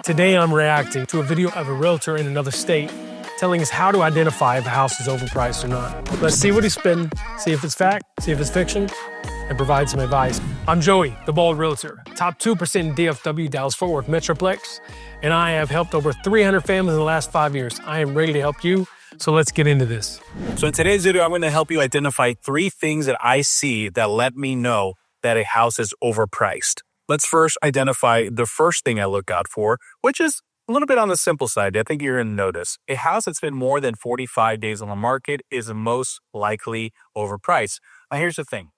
Today I'm reacting to a video of a realtor in another state telling us how to identify if a house is overpriced or not. Let's see what he's spinning, see if it's fact, see if it's fiction, and provide some advice. I'm Joey, the Bald Realtor, top 2% in DFW, Dallas-Fort Worth Metroplex, and I have helped over 300 families in the last 5 years. I am ready to help you, so let's get into this. So in today's video, I'm going to help you identify 3 things that I see that let me know that a house is overpriced. Let's first identify the first thing I look out for, which is a little bit on the simple side. I think you're going to notice. A house that's been more than 45 days on the market is most likely overpriced. Now, here's the thing.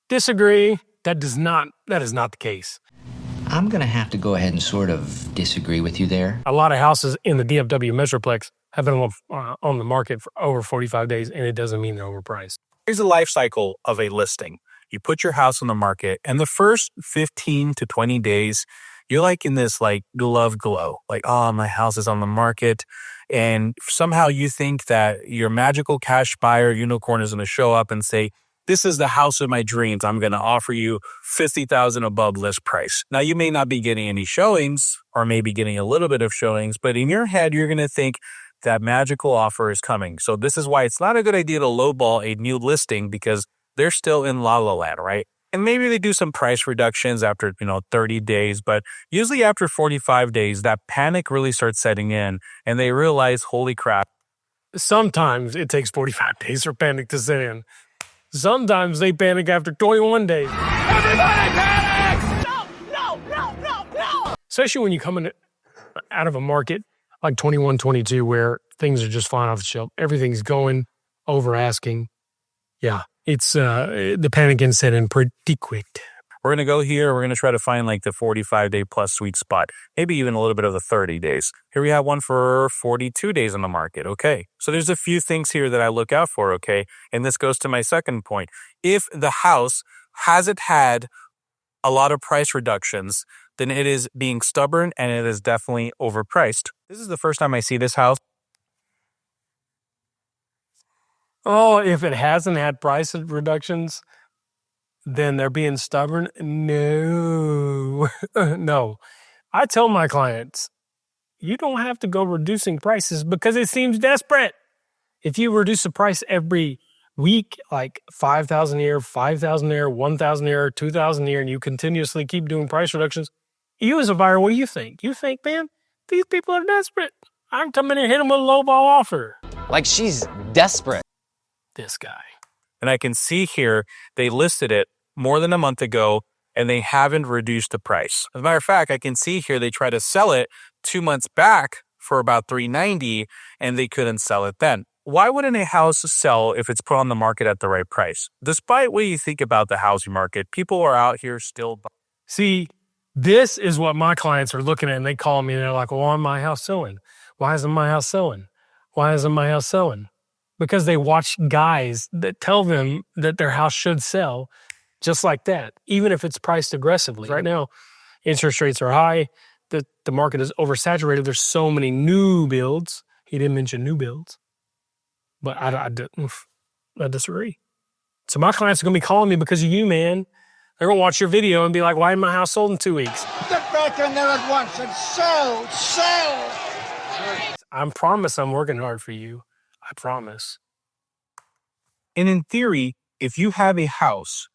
Disagree. That is not the case. I'm going to have to go ahead and sort of disagree with you there. A lot of houses in the DFW Metroplex have been on the market for over 45 days, and it doesn't mean they're overpriced. Here's the life cycle of a listing. You put your house on the market, and the first 15 to 20 days, you're like in this like love glow. Like, oh, my house is on the market. And somehow you think that your magical cash buyer unicorn is going to show up and say, this is the house of my dreams. I'm going to offer you $50,000 above list price. Now, you may not be getting any showings or maybe getting a little bit of showings, but in your head, you're going to think that magical offer is coming. So this is why it's not a good idea to lowball a new listing because they're still in la la land, right? And maybe they do some price reductions after, 30 days, but usually after 45 days, that panic really starts setting in and they realize, holy crap. Sometimes it takes 45 days for panic to set in. Sometimes they panic after 21 days. Everybody panics! No! Especially when you come in out of a market like 21, 22, where things are just flying off the shelf. Everything's going, over asking. Yeah, it's the panic can set in pretty quick. We're going to go here. We're going to try to find like the 45-day plus sweet spot, maybe even a little bit of the 30 days. Here we have one for 42 days on the market. Okay, so there's a few things here that I look out for, okay? And this goes to my second point. If the house hasn't had a lot of price reductions, then it is being stubborn and it is definitely overpriced. This is the first time I see this house. Oh, if it hasn't had price reductions, then they're being stubborn? No. No. I tell my clients, you don't have to go reducing prices because it seems desperate. If you reduce the price every week, like $5,000 a year, $5,000 a year, $1,000 a year, $2,000 a year, and you continuously keep doing price reductions, you as a buyer, what do you think? You think, man, these people are desperate. I'm coming in and hit them with a lowball offer. Like she's desperate. This guy. And I can see here they listed it more than a month ago and they haven't reduced the price. As a matter of fact, I can see here they tried to sell it 2 months back for about $390 and they couldn't sell it then. Why wouldn't a house sell if it's put on the market at the right price? Despite what you think about the housing market, people are out here still. See, this is what my clients are looking at and they call me and they're like, well, why isn't my house selling? Why isn't my house selling? Why isn't my house selling? Because they watch guys that tell them that their house should sell just like that, even if it's priced aggressively. Right now, interest rates are high. The market is oversaturated. There's so many new builds. He didn't mention new builds. But I disagree. So my clients are going to be calling me because of you, man. They're going to watch your video and be like, why isn't my house sold in 2 weeks? Get back in there at once and sell! I promise I'm working hard for you. I promise. And in theory, if you have a house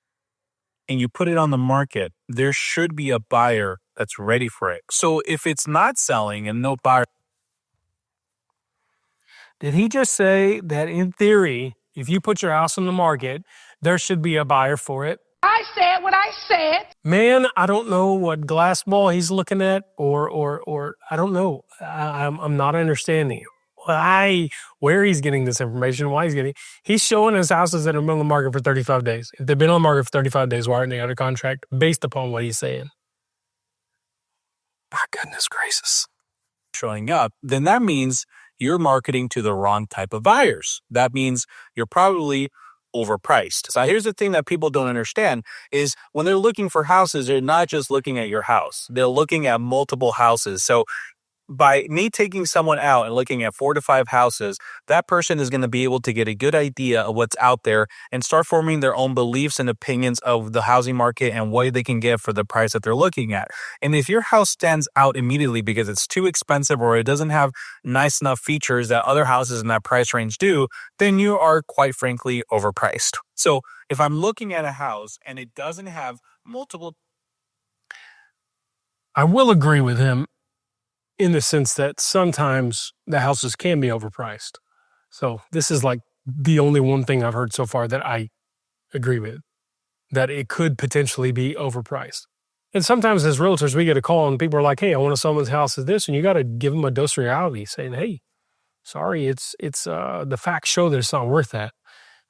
and you put it on the market, there should be a buyer that's ready for it. So if it's not selling and no buyer. Did he just say that in theory, if you put your house on the market, there should be a buyer for it? I said what I said. Man, I don't know what glass ball he's looking at or I don't know. I'm not understanding where he's getting this information, why he's getting it. He's showing us houses that have been on the market for 35 days. If they've been on the market for 35 days, why aren't they under contract based upon what he's saying? My goodness gracious. Showing up, then that means you're marketing to the wrong type of buyers. That means you're probably overpriced. So here's the thing that people don't understand is when they're looking for houses, they're not just looking at your house. They're looking at multiple houses. So by me taking someone out and looking at 4 to 5 houses, that person is going to be able to get a good idea of what's out there and start forming their own beliefs and opinions of the housing market and what they can get for the price that they're looking at. And if your house stands out immediately because it's too expensive or it doesn't have nice enough features that other houses in that price range do, then you are quite frankly overpriced. So if I'm looking at a house and it doesn't have multiple... I will agree with him in the sense that sometimes the houses can be overpriced. So this is like the only one thing I've heard so far that I agree with, that it could potentially be overpriced. And sometimes as realtors, we get a call and people are like, hey, I want to sell this house as this. And you got to give them a dose of reality saying, hey, sorry, it's the facts show that it's not worth that.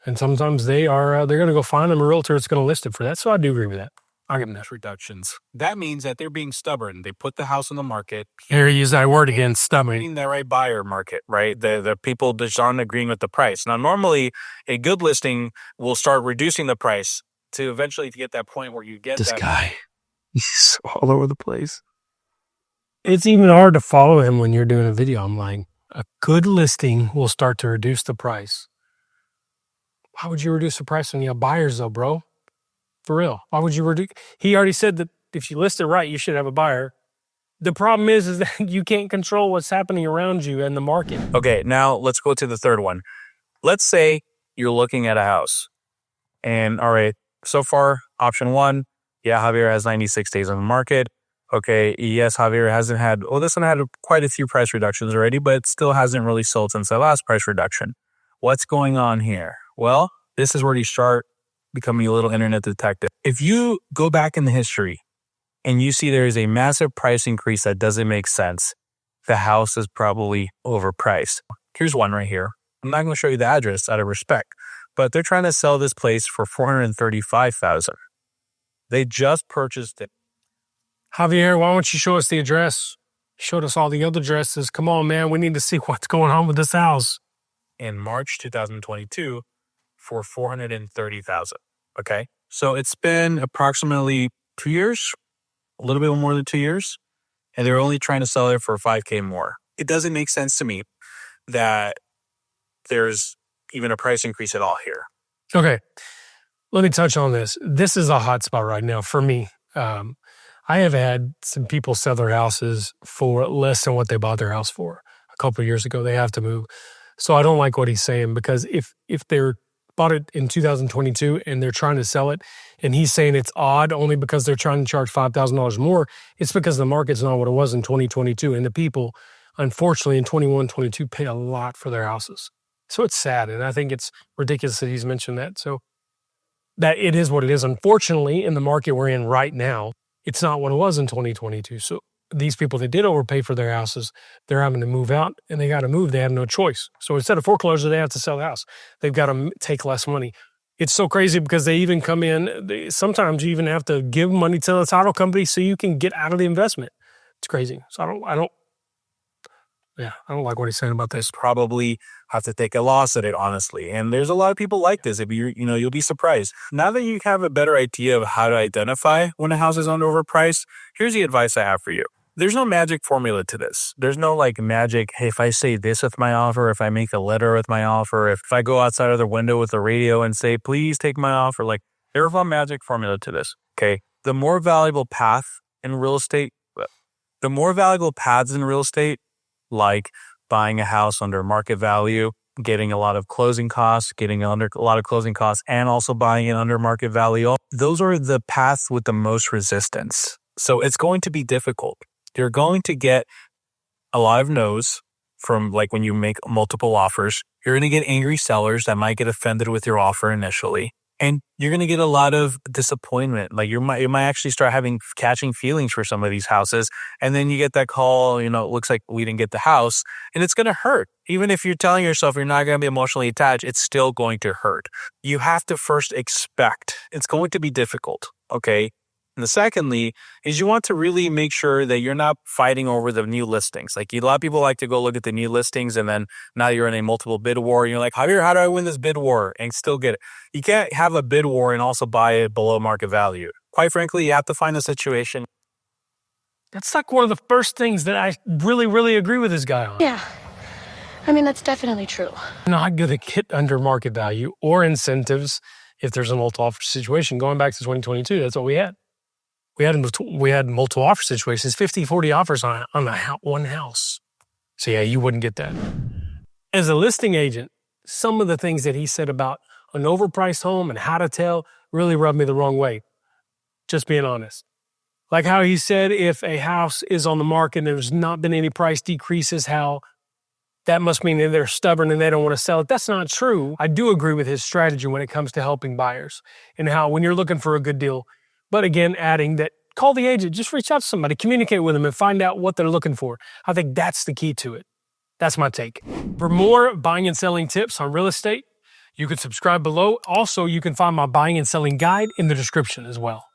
And sometimes they're going to go find them a realtor that's going to list it for that. So I do agree with that. I'll give them that. reductions. That means that they're being stubborn. They put the house on the market. Here, use that word again, stubborn. Finding the right buyer market, right? The people just aren't agreeing with the price. Now, normally a good listing will start reducing the price to eventually get that point where you get This that guy, he's all over the place. It's even hard to follow him when you're doing a video. I'm like, a good listing will start to reduce the price. Why would you reduce the price when you have buyers though, bro? For real. Why would you reduce? He already said that if you list it right, you should have a buyer. The problem is that you can't control what's happening around you and the market. Okay, now let's go to the third one. Let's say you're looking at a house. And all right, so far, option 1, yeah, Javier has 96 days on the market. Okay, yes, Javier hasn't had, well, this one had quite a few price reductions already, but it still hasn't really sold since the last price reduction. What's going on here? Well, this is where you start becoming a little internet detective. If you go back in the history and you see there is a massive price increase that doesn't make sense, the house is probably overpriced. Here's one right here. I'm not going to show you the address out of respect, but they're trying to sell this place for $435,000. They just purchased it. Javier, why don't you show us the address? Showed us all the other addresses. Come on, man. We need to see what's going on with this house. In March 2022 for $430,000. Okay. So it's been approximately 2 years, a little bit more than 2 years, and they're only trying to sell it for $5,000 more. It doesn't make sense to me that there's even a price increase at all here. Okay. Let me touch on this. This is a hot spot right now for me. I have had some people sell their houses for less than what they bought their house for. A couple of years ago, they have to move. So I don't like what he's saying, because if they're bought it in 2022 and they're trying to sell it, and he's saying it's odd only because they're trying to charge $5,000 more, it's because the market's not what it was in 2022. And the people, unfortunately, in 21, 22 paid a lot for their houses. So it's sad. And I think it's ridiculous that he's mentioned that. So that it is what it is. Unfortunately, in the market we're in right now, it's not what it was in 2022. So these people that did overpay for their houses, they're having to move out, and they got to move. They have no choice. So instead of foreclosure, they have to sell the house. They've got to take less money. It's so crazy because they even come in. Sometimes you even have to give money to the title company so you can get out of the investment. It's crazy. So I don't like what he's saying about this. Probably have to take a loss at it, honestly. And there's a lot of people like this. If you'll be surprised. Now that you have a better idea of how to identify when a house is overpriced, here's the advice I have for you. There's no magic formula to this. There's no like magic, hey, if I say this with my offer, if I make a letter with my offer, if I go outside of the window with the radio and say, please take my offer, like there's no magic formula to this, okay? The more valuable paths in real estate, like buying a house under market value, getting a lot of closing costs, and also buying it under market value, those are the paths with the most resistance. So it's going to be difficult. You're going to get a lot of no's from like when you make multiple offers. You're going to get angry sellers that might get offended with your offer initially. And you're going to get a lot of disappointment. Like you might actually start catching feelings for some of these houses. And then you get that call, it looks like we didn't get the house, and it's going to hurt. Even if you're telling yourself you're not going to be emotionally attached, it's still going to hurt. You have to first expect it's going to be difficult. Okay. And secondly is you want to really make sure that you're not fighting over the new listings. Like a lot of people like to go look at the new listings, and then now you're in a multiple bid war. And you're like, Javier, how do I win this bid war and still get it? You can't have a bid war and also buy it below market value. Quite frankly, you have to find a situation. That's like one of the first things that I really, really agree with this guy on. Yeah. I mean, that's definitely true. Not going to get under market value or incentives if there's a multiple offer situation. Going back to 2022, that's what we had. We had multiple offer situations, 50, 40 offers on one house. So yeah, you wouldn't get that. As a listing agent, some of the things that he said about an overpriced home and how to tell really rubbed me the wrong way. Just being honest. Like how he said if a house is on the market and there's not been any price decreases, how that must mean that they're stubborn and they don't want to sell it. That's not true. I do agree with his strategy when it comes to helping buyers and how when you're looking for a good deal, but again, adding that call the agent, just reach out to somebody, communicate with them and find out what they're looking for. I think that's the key to it. That's my take. For more buying and selling tips on real estate, you can subscribe below. Also, you can find my buying and selling guide in the description as well.